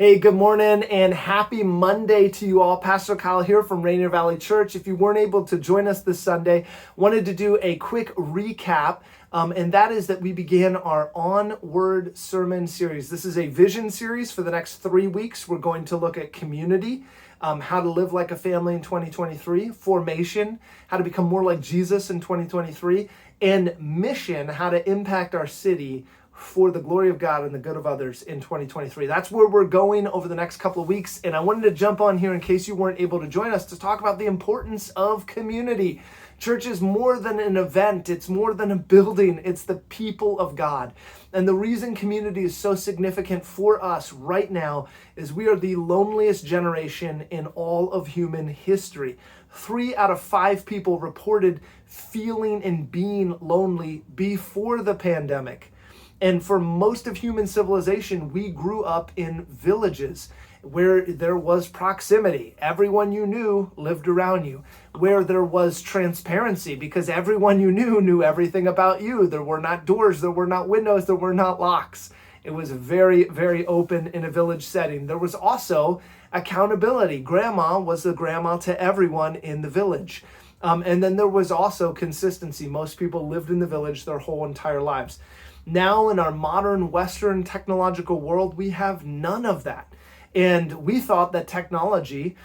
Hey, good morning and happy Monday to you all. Pastor Kyle here from Rainier Valley Church. If you weren't able to join us this Sunday, wanted to do a quick recap, and that is that we began our Onward sermon series. This is a vision series for the next 3 weeks. We're going to look at community, how to live like a family in 2023, formation, how to become more like Jesus in 2023, and mission, how to impact our city for the glory of God and the good of others in 2023. That's where we're going over the next couple of weeks. And I wanted to jump on here in case you weren't able to join us to talk about the importance of community. Church is more than an event. It's more than a building. It's the people of God. And the reason community is so significant for us right now is we are the loneliest generation in all of human history. 3 out of 5 people reported feeling and being lonely before the pandemic. And for most of human civilization, we grew up in villages where there was proximity. Everyone you knew lived around you. Where there was transparency because everyone you knew everything about you. There were not doors, there were not windows, there were not locks. It was very, very open in a village setting. There was also accountability. Grandma was the grandma to everyone in the village. And then there was also consistency. Most people lived in the village their whole entire lives. Now in our modern Western technological world, we have none of that. And we thought that technology,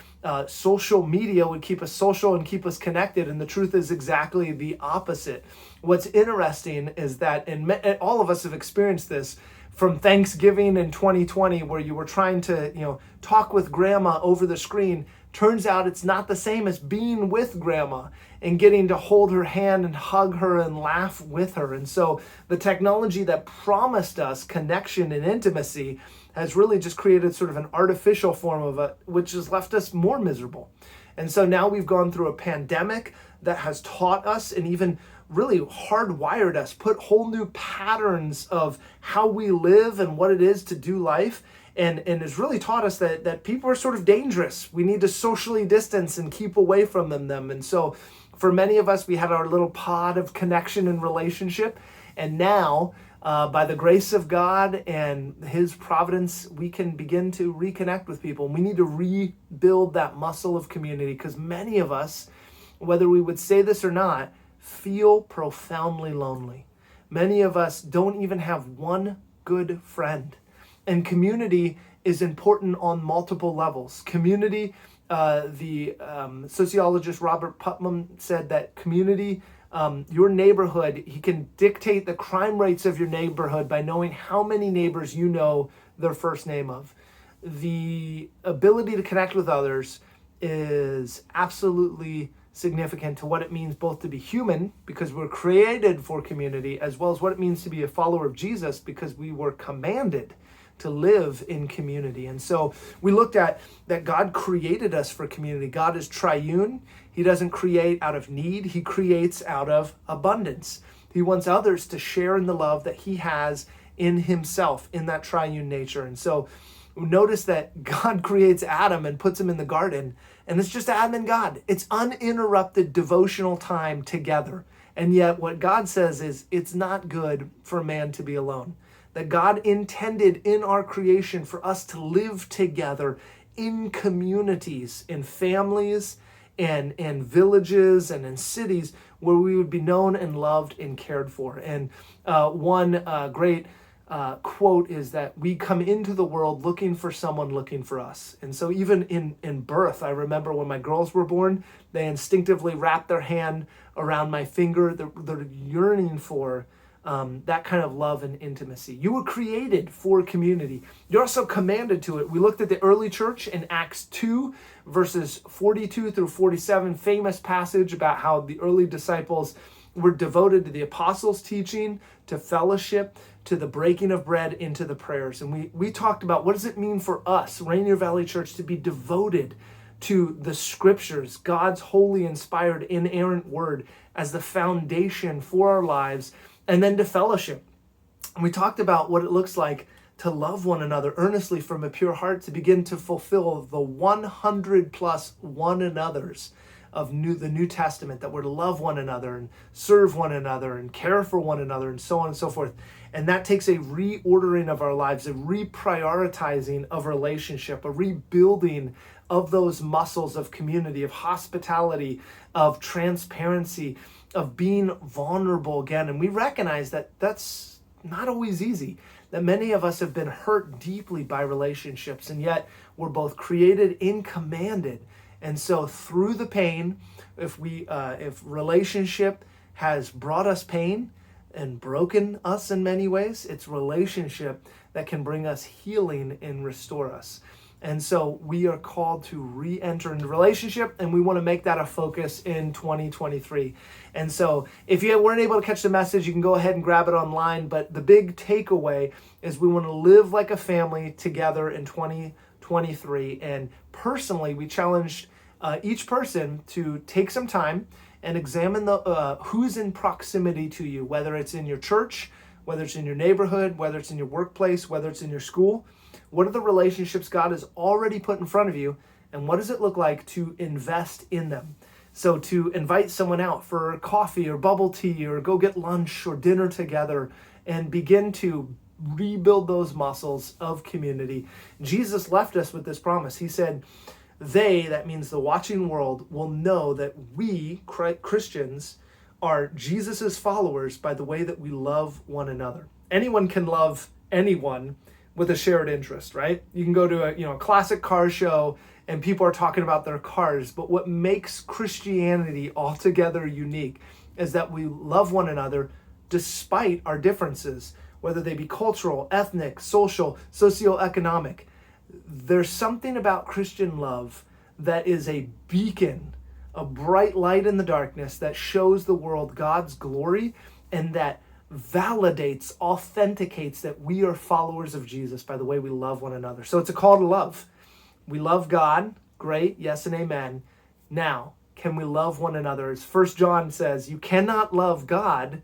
social media would keep us social and keep us connected. And the truth is exactly the opposite. What's interesting is that, and all of us have experienced this, from Thanksgiving in 2020, where you were trying to, talk with grandma over the screen. Turns out it's not the same as being with grandma and getting to hold her hand and hug her and laugh with her. And so the technology that promised us connection and intimacy has really just created sort of an artificial form of it, which has left us more miserable. And so now we've gone through a pandemic that has taught us and even really hardwired us, put whole new patterns of how we live and what it is to do life. And has really taught us that people are sort of dangerous. We need to socially distance and keep away from them. And so for many of us, we had our little pod of connection and relationship. And now, by the grace of God and His providence, we can begin to reconnect with people. And we need to rebuild that muscle of community because many of us, whether we would say this or not, feel profoundly lonely. Many of us don't even have one good friend. And community is important on multiple levels. Community, the sociologist Robert Putnam said that community, your neighborhood, he can dictate the crime rates of your neighborhood by knowing how many neighbors you know their first name of. The ability to connect with others is absolutely significant to what it means both to be human, because we're created for community, as well as what it means to be a follower of Jesus, because we were commanded to live in community. And so we looked at that God created us for community. God is triune. He doesn't create out of need. He creates out of abundance. He wants others to share in the love that He has in Himself, in that triune nature. And so notice that God creates Adam and puts him in the garden, and it's just Adam and God. It's uninterrupted devotional time together. And yet what God says is it's not good for man to be alone. That God intended in our creation for us to live together in communities, in families, and in villages, and in cities where we would be known and loved and cared for. And one great quote is that we come into the world looking for someone looking for us. And so even in birth, I remember when my girls were born, they instinctively wrapped their hand around my finger. They're yearning for that kind of love and intimacy. You were created for community. You're also commanded to it. We looked at the early church in Acts 2, verses 42 through 47, famous passage about how the early disciples were devoted to the apostles' teaching, to fellowship, to the breaking of bread, into the prayers. And we talked about what does it mean for us, Rainier Valley Church, to be devoted to the scriptures, God's holy, inspired, inerrant word as the foundation for our lives, and then to fellowship. And we talked about what it looks like to love one another earnestly from a pure heart, to begin to fulfill the 100 plus one another's of the New Testament, that we're to love one another and serve one another and care for one another and so on and so forth. And that takes a reordering of our lives, a reprioritizing of relationship, a rebuilding of those muscles of community, of hospitality, of transparency, of being vulnerable again. And we recognize that that's not always easy, that many of us have been hurt deeply by relationships, and yet we're both created and commanded. And so through the pain, if relationship has brought us pain and broken us in many ways, it's relationship that can bring us healing and restore us. And so we are called to re-enter into relationship, and we want to make that a focus in 2023. And so if you weren't able to catch the message, you can go ahead and grab it online. But the big takeaway is we want to live like a family together in 2023. And personally, we challenged each person to take some time and examine who's in proximity to you, whether it's in your church, whether it's in your neighborhood, whether it's in your workplace, whether it's in your school. What are the relationships God has already put in front of you, and what does it look like to invest in them? So to invite someone out for coffee or bubble tea or go get lunch or dinner together and begin to rebuild those muscles of community. Jesus left us with this promise. He said, that means the watching world, will know that we, Christians, are Jesus's followers by the way that we love one another. Anyone can love anyone with a shared interest, right? You can go to a classic car show and people are talking about their cars, but what makes Christianity altogether unique is that we love one another despite our differences, whether they be cultural, ethnic, social, socioeconomic. There's something about Christian love that is a beacon, a bright light in the darkness that shows the world God's glory, and that validates, authenticates that we are followers of Jesus by the way we love one another. So it's a call to love. We love God. Great. Yes and amen. Now, can we love one another? As 1 John says, you cannot love God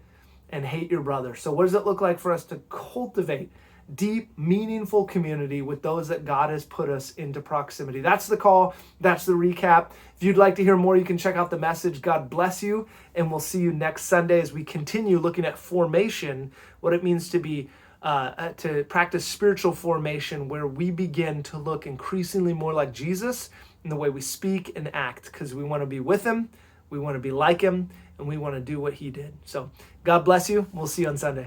and hate your brother. So what does it look like for us to cultivate deep, meaningful community with those that God has put us into proximity? That's the call. That's the recap. If you'd like to hear more, you can check out the message. God bless you, and we'll see you next Sunday as we continue looking at formation, what it means to be to practice spiritual formation, where we begin to look increasingly more like Jesus in the way we speak and act, because we want to be with him, we want to be like him, and we want to do what he did. So God bless you. We'll see you on Sunday.